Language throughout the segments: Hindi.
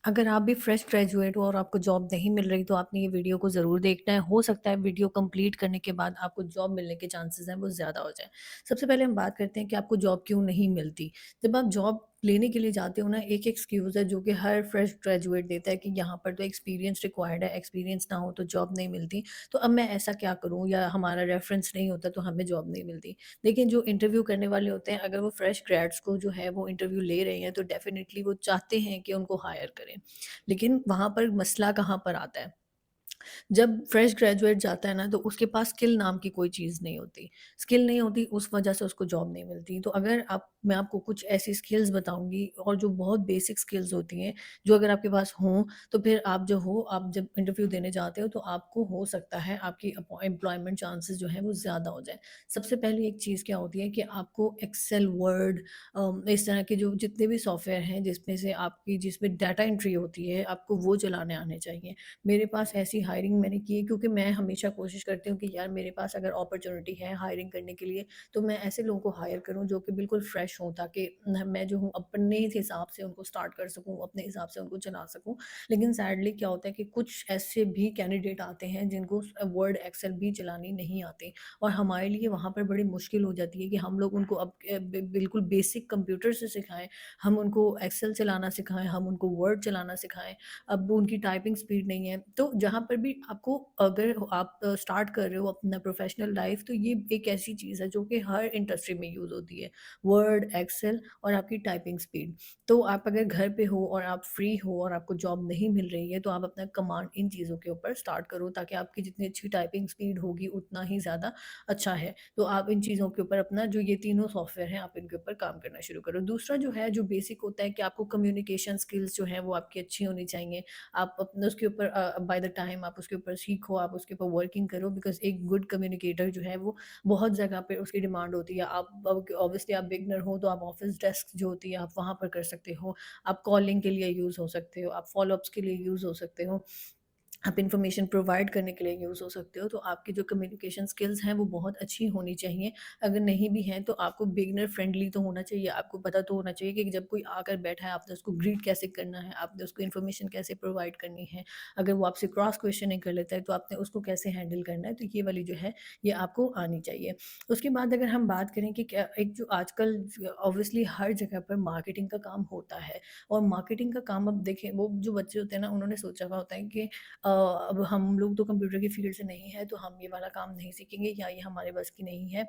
अगर आप भी फ्रेश ग्रेजुएट हो और आपको जॉब नहीं मिल रही तो आपने ये वीडियो को ज़रूर देखना है। हो सकता है वीडियो कंप्लीट करने के बाद आपको जॉब मिलने के चांसेस हैं वो ज़्यादा हो जाएँ। सबसे पहले हम बात करते हैं कि आपको जॉब क्यों नहीं मिलती। जब आप जॉब लेने के लिए जाते हो ना, एक एक्सक्यूज़ है जो कि हर फ्रेश ग्रेजुएट देता है कि यहाँ पर तो एक्सपीरियंस रिक्वायर्ड है, एक्सपीरियंस ना हो तो जॉब नहीं मिलती। तो अब मैं ऐसा क्या करूँ, या हमारा रेफ़रेंस नहीं होता तो हमें जॉब नहीं मिलती। लेकिन जो इंटरव्यू करने वाले होते हैं, अगर वो फ्रेश ग्रेड्स को जो है वो इंटरव्यू ले रहे हैं तो डेफ़िनिटली वो चाहते हैं कि उनको हायर करें। लेकिन वहाँ पर मसला कहाँ पर आता है? जब फ्रेश ग्रेजुएट जाता है ना, तो उसके पास स्किल नाम की कोई चीज़ नहीं होती। स्किल नहीं होती, उस वजह से उसको जॉब नहीं मिलती। तो अगर आप मैं आपको कुछ ऐसी स्किल्स बताऊँगी और जो बहुत बेसिक स्किल्स होती हैं, जो अगर आपके पास हों, तो फिर आप जो हो आप जब इंटरव्यू देने जाते हो तो आपको हो सकता है आपकी एम्प्लॉयमेंट चांसेस जो हैं वो ज़्यादा हो जाएँ। सबसे पहली एक चीज़ क्या होती है कि आपको एक्सेल, वर्ड, इस तरह के जो जितने भी सॉफ्टवेयर हैं जिसमें डाटा एंट्री होती है, आपको वो चलाने आने चाहिए। मेरे पास ऐसी हायरिंग मैंने की है, क्योंकि मैं हमेशा कोशिश करती हूँ कि यार मेरे पास अगर अपॉर्च्युनिटी है हायरिंग करने के लिए, तो मैं ऐसे लोगों को हायर करूँ जो कि बिल्कुल फ्रेश हों, ताकि न मैं जो हूँ अपने हिसाब से उनको स्टार्ट कर सकूँ, अपने हिसाब से उनको चला सकूँ। लेकिन सैडली क्या होता है कि कुछ ऐसे भी कैंडिडेट आते हैं जिनको वर्ड, एक्सेल भी चलानी नहीं आती, और हमारे लिए वहाँ पर बड़ी मुश्किल हो जाती है कि हम लोग उनको अब बिल्कुल बेसिक कंप्यूटर से सिखाएँ, हम उनको एक्सेल चलाना सिखाएँ, हम उनको वर्ड चलाना सिखाएँ। अब उनकी टाइपिंग स्पीड नहीं है। तो जहाँ पर भी आपको, अगर आप स्टार्ट कर रहे हो अपना प्रोफ़ेशनल लाइफ़, तो ये एक ऐसी चीज़ है जो कि हर इंडस्ट्री में यूज़ होती है। वर्ड, एक्सेल और आपकी टाइपिंग स्पीड। तो आप अगर घर पे हो और आप फ्री हो और आपको जॉब नहीं मिल रही है, तो आप अपना कमांड इन चीज़ों के ऊपर स्टार्ट करो, ताकि आपकी जितनी अच्छी टाइपिंग स्पीड होगी उतना ही ज़्यादा अच्छा है। तो आप इन चीज़ों के ऊपर अपना जो ये तीनों सॉफ्टवेयर हैं, आप इनके ऊपर काम करना शुरू करो। दूसरा जो है, जो बेसिक होता है कि आपको कम्युनिकेशन स्किल्स जो हैं वो आपकी अच्छी होनी चाहिए। आप अपना उसके ऊपर बाय द टाइम आप उसके ऊपर सीखो, आप उसके ऊपर वर्किंग करो, बिकॉज़ एक गुड कम्युनिकेटर जो है वो बहुत जगह पे उसकी डिमांड होती है। आप अब ऑब्वियसली आप बिगिनर हो तो आप ऑफ़िस डेस्क जो होती है आप वहाँ पर कर सकते हो। आप कॉलिंग के लिए यूज़ हो सकते हो, आप फ़ॉलो-अप्स के लिए यूज़ हो सकते हो। आप इन्फॉर्मेशन प्रोवाइड करने के लिए यूज़ हो सकते हो, तो आपकी जो कम्युनिकेशन स्किल्स हैं वो बहुत अच्छी होनी चाहिए। अगर नहीं भी हैं तो आपको बिगिनर फ्रेंडली तो होना चाहिए, आपको पता तो होना चाहिए कि जब कोई आकर बैठा है आपने उसको ग्रीट कैसे करना है, आपने उसको इन्फॉर्मेशन कैसे प्रोवाइड करनी है। अगर वो आपसे क्रॉस क्वेश्चनिंग कर लेता है तो आपने उसको कैसे हैंडल करना है, तो ये वाली जो है ये आपको आनी चाहिए। उसके बाद अगर हम बात करें कि क्या एक जो आजकल ऑब्वियसली हर जगह पर मार्केटिंग का काम होता है, और मार्केटिंग का काम अब देखें, वो जो बच्चे होते हैं ना उन्होंने सोचा हुआ होता है कि अब हम लोग तो कंप्यूटर की फील्ड से नहीं है तो हम ये वाला काम नहीं सीखेंगे, या ये हमारे बस की नहीं है।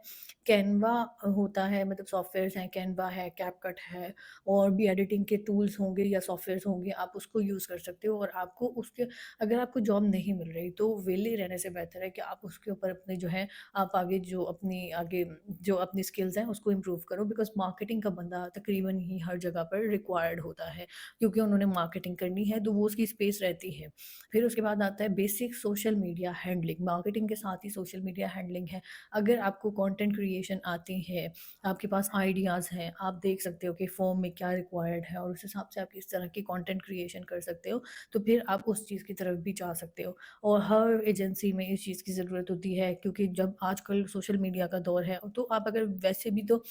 कैनवा होता है, मतलब सॉफ्टवेयर्स हैं, कैनवा है, कैपकट है, और भी एडिटिंग के टूल्स होंगे या सॉफ्टवेयर्स होंगे, आप उसको यूज़ कर सकते हो। और आपको उसके अगर आपको जॉब नहीं मिल रही तो वेले रहने से बेहतर है कि आप उसके ऊपर अपने जो है आप आगे जो अपनी स्किल्स हैं उसको इम्प्रूव करो, बिकॉज़ मार्केटिंग का बंदा तकरीबन ही हर जगह पर रिक्वायर्ड होता है, क्योंकि उन्होंने मार्केटिंग करनी है तो वो उसकी स्पेस रहती है। फिर उसके बाद आता है basic social media handling, marketing के साथ ही सोशल मीडिया हैंडलिंग है। अगर आपको कंटेंट क्रिएशन आती है, आपके पास आइडियाज़ हैं, आप देख सकते हो कि फॉर्म में क्या रिक्वायर्ड है और उस हिसाब से आप किस तरह की कंटेंट क्रिएशन कर सकते हो, तो फिर आप उस चीज़ की तरफ भी जा सकते हो। और हर एजेंसी में इस चीज़ की ज़रूरत होती है, क्योंकि जब आजकल सोशल मीडिया का दौर है, तो आप अगर वैसे भी तो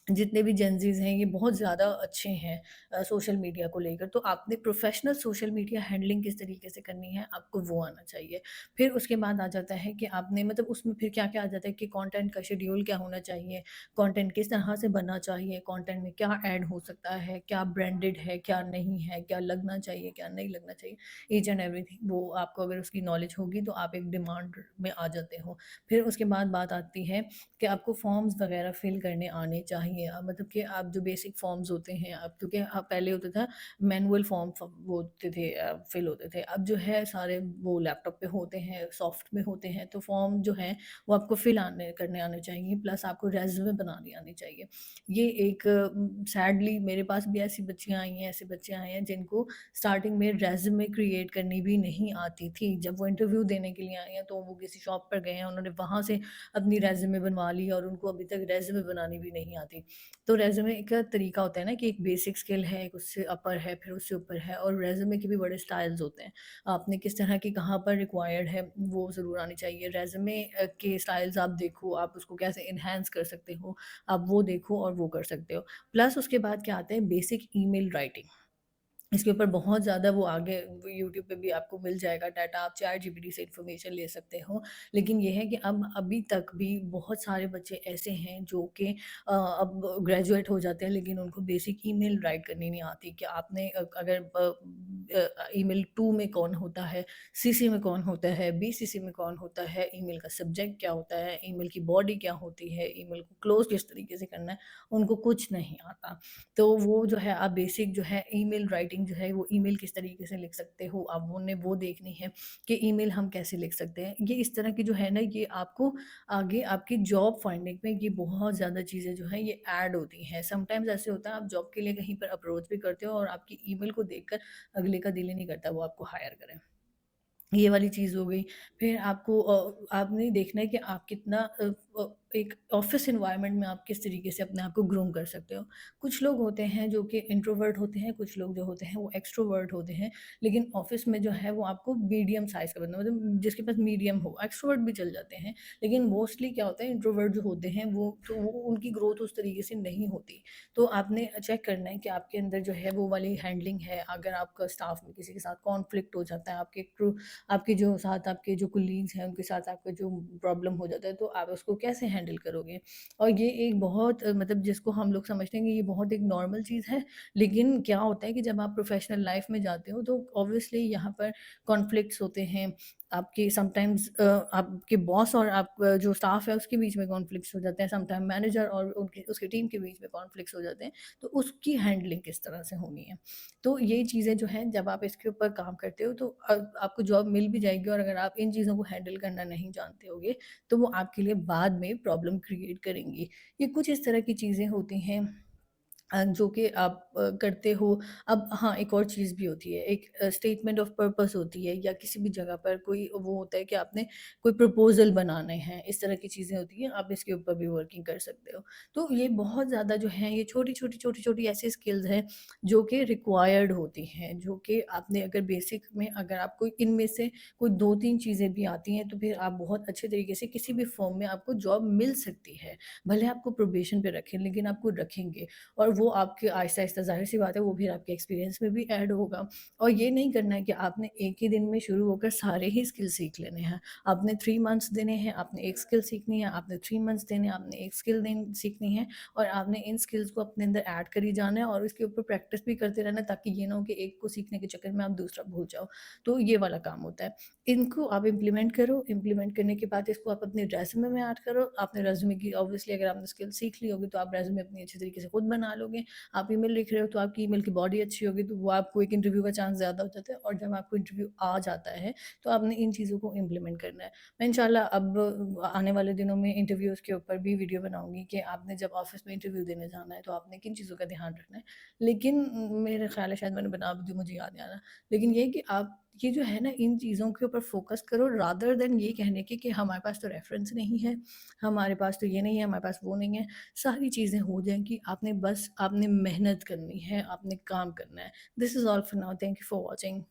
जितने भी जेनज़ीज़ हैं ये बहुत ज़्यादा अच्छे हैं सोशल मीडिया को लेकर, तो आपने प्रोफ़ेशनल सोशल मीडिया हैंडलिंग किस तरीके से करनी है, आपको वो आना चाहिए। फिर उसके बाद आ जाता है कि आपने मतलब उसमें फिर क्या-क्या आ जाता है कि कंटेंट का शेड्यूल क्या होना चाहिए, कंटेंट किस तरह से बनना चाहिए, कंटेंट में क्या ऐड हो सकता है, क्या ब्रांडेड है, क्या नहीं है, क्या लगना चाहिए, क्या नहीं लगना चाहिए, ईच एंड एवरीथिंग वो आपको अगर उसकी नॉलेज होगी तो आप एक डिमांड में आ जाते हो। फिर उसके बाद बात आती है कि आपको फॉर्म्स वगैरह फ़िल करने आने चाहिए। मतलब कि आप जो बेसिक फॉर्म्स होते हैं, अब क्योंकि पहले होता था मैनुअल फॉर्म वो होते थे, फ़िल होते थे। अब जो है सारे वो लैपटॉप पे होते हैं, सॉफ्ट में होते हैं, तो फॉर्म जो है वो आपको फ़िल आने करने आने चाहिए, प्लस आपको रेज़्यूमे बनानी आनी चाहिए। ये एक सैडली मेरे पास भी ऐसी बच्चियाँ आई हैं, ऐसे बच्चे आए हैं जिनको स्टार्टिंग में रेज़्यूमे क्रिएट करनी भी नहीं आती थी। जब वो इंटरव्यू देने के लिए आए हैं, तो वो किसी शॉप पर गए हैं, उन्होंने वहाँ से अपनी रेज़्यूमे बनवा ली और उनको अभी तक रेज़्यूमे बनानी भी नहीं आती। तो रेज़्यूमे का तरीका होता है ना कि एक बेसिक स्किल है, एक उससे अपर है, फिर उससे ऊपर है, और रेज़्यूमे के भी बड़े स्टाइल्स होते हैं। आपने किस तरह की कहाँ पर रिक्वायर्ड है, वो ज़रूर आनी चाहिए। रेज़्यूमे के स्टाइल्स आप देखो, आप उसको कैसे एनहांस कर सकते हो, आप वो देखो और वो कर सकते हो। प्लस उसके बाद क्या आता है बेसिक ईमेल राइटिंग। इसके ऊपर बहुत ज़्यादा वो आगे वो यूट्यूब पे भी आपको मिल जाएगा डाटा, आप चैट जीपीटी से इन्फॉर्मेशन ले सकते हो। लेकिन ये है कि अब अभी तक भी बहुत सारे बच्चे ऐसे हैं जो कि अब ग्रेजुएट हो जाते हैं लेकिन उनको बेसिक ईमेल राइट करनी नहीं आती कि आपने अगर ईमेल 2 में कौन होता है, सीसी में कौन होता है, बीसीसी में कौन होता है, ईमेल का सब्जेक्ट क्या होता है, ईमेल की बॉडी क्या होती है, ईमेल को क्लोज़ किस तरीके से करना है, उनको कुछ नहीं आता। तो वो जो है आप बेसिक जो है ईमेल राइटिंग जो है वो ईमेल किस तरीके से लिख सकते हो आप वो देखनी है कि ईमेल हम कैसे लिख सकते हैं। ये इस तरह की जो है ना ये आपको आगे आपकी जॉब फाइंडिंग में ये बहुत ज़्यादा चीज़ें जो हैं ये ऐड होती हैं। समटाइम्स ऐसे होता है आप जॉब के लिए कहीं पर अप्रोच भी करते हो और आपकी ईमेल को देखकर अगले का दिल ही नहीं करता वो आपको हायर करें। ये वाली चीज़ हो गई। फिर आपको आपने देखना है कि आप कितना एक ऑफ़िस एनवायरनमेंट में आप किस तरीके से अपने आप को ग्रूम कर सकते हो। कुछ लोग होते हैं जो कि इंट्रोवर्ट होते हैं, कुछ लोग जो होते हैं वो एक्सट्रोवर्ट होते हैं। लेकिन ऑफ़िस में जो है वो आपको मीडियम साइज़ का बंदा मतलब जिसके पास मीडियम हो, एक्सट्रोवर्ट भी चल जाते हैं। लेकिन मोस्टली क्या होता है इंट्रोवर्ट जो होते हैं वो उनकी ग्रोथ उस तरीके से नहीं होती। तो आपने चेक करना है कि आपके अंदर जो है वो वाली हैंडलिंग है। अगर आपका स्टाफ़ में किसी के साथ कॉन्फ्लिक्ट हो जाता है, आपके जो साथ आपके जो कलीग्स हैं उनके साथ आपका जो प्रॉब्लम हो जाता है तो आप उसको कैसे हैंडल करोगे? और ये एक बहुत मतलब जिसको हम लोग समझते हैं कि ये बहुत एक नॉर्मल चीज़ है, लेकिन क्या होता है कि जब आप प्रोफ़ेशनल लाइफ़ में जाते हो तो ऑब्वियसली यहाँ पर कॉन्फ्लिक्ट्स होते हैं। आपके समटाइम्स आपके बॉस और आप जो स्टाफ़ है उसके बीच में कॉन्फ्लिक्ट्स हो जाते हैं, समटाइम मैनेजर और उनकी उसकी टीम के बीच में कॉन्फ्लिक्ट्स हो जाते हैं, तो उसकी हैंडलिंग किस तरह से होनी है? तो ये चीज़ें जो हैं जब आप इसके ऊपर काम करते हो तो आपको जॉब मिल भी जाएगी और अगर आप इन चीज़ों को हैंडल करना नहीं जानते होगे, तो वो आपके लिए बाद में प्रॉब्लम क्रिएट करेंगी। ये कुछ इस तरह की चीज़ें होती हैं जो कि आप करते हो। अब हाँ, एक और चीज़ भी होती है, एक स्टेटमेंट ऑफ पर्पस होती है या किसी भी जगह पर कोई वो होता है कि आपने कोई प्रपोज़ल बनाने हैं, इस तरह की चीज़ें होती हैं, आप इसके ऊपर भी वर्किंग कर सकते हो। तो ये बहुत ज़्यादा जो है, ये छोटी-छोटी ऐसी स्किल्स हैं, जो कि रिक्वायर्ड होती हैं, जो कि आपने अगर बेसिक में अगर आपको इनमें से कोई 2-3 चीज़ें भी आती हैं, तो फिर आप बहुत अच्छे तरीके से किसी भी फ़र्म में आपको जॉब मिल सकती है। भले आपको प्रोबेशन पे रखें, लेकिन आपको रखेंगे। और वो आपके आहिस्ता-आहिस्ता ज़ाहिर-सी बात है वो फिर आपके एक्सपीरियंस में भी ऐड होगा। और ये नहीं करना है कि आपने एक ही दिन में शुरू होकर सारे ही स्किल सीख लेने हैं। आपने 3 मंथ्स देने हैं, आपने एक स्किल सीखनी है, आपने 3 मंथ्स देने हैं, आपने एक स्किल सीखनी है और आपने इन स्किल्स को अपने अंदर ऐड करी जाना है और इसके ऊपर प्रैक्टिस भी करते रहना है ताकि ये ना हो कि एक को सीखने के चक्कर में आप दूसरा भूल जाओ। तो ये वाला काम होता है। इनको आप इम्प्लीमेंट करो, इम्प्लीमेंट करने के बाद इसको आप अपने रेज़्यूमे में ऐड करो। आपने रेज़्यूमे की ऑब्वियसली अगर आपने स्किल सीख ली होगी तो आप रेज़्यूमे अपनी अच्छी तरीके से खुद बना लोगे। आप ईमेल लिख रहे हो तो आपकी ईमेल की बॉडी अच्छी होगी तो वो आपको एक इंटरव्यू का चांस ज़्यादा हो जाता है और जब आपको इंटरव्यू आ जाता है तो आपने इन चीज़ों को इम्प्लीमेंट करना है। मैं इंशाल्लाह अब आने वाले दिनों में इंटरव्यूज़ के ऊपर भी वीडियो बनाऊँगी कि आपने जब ऑफ़िस में इंटरव्यू देने जाना है तो आपने किन चीज़ों का ध्यान रखना है। लेकिन मेरा ख़्याल है शायद मैंने बना भी दी, मुझे याद नहीं आ रहा। लेकिन ये है कि आप ये जो है ना इन चीज़ों के ऊपर फ़ोकस करो रादर देन ये कहने के कि हमारे पास तो रेफ़रेंस नहीं है, हमारे पास तो ये नहीं है, हमारे पास वो नहीं है। सारी चीज़ें हो जाएँगी, आपने मेहनत करनी है, आपने काम करना है। This is all for now, thank you for watching.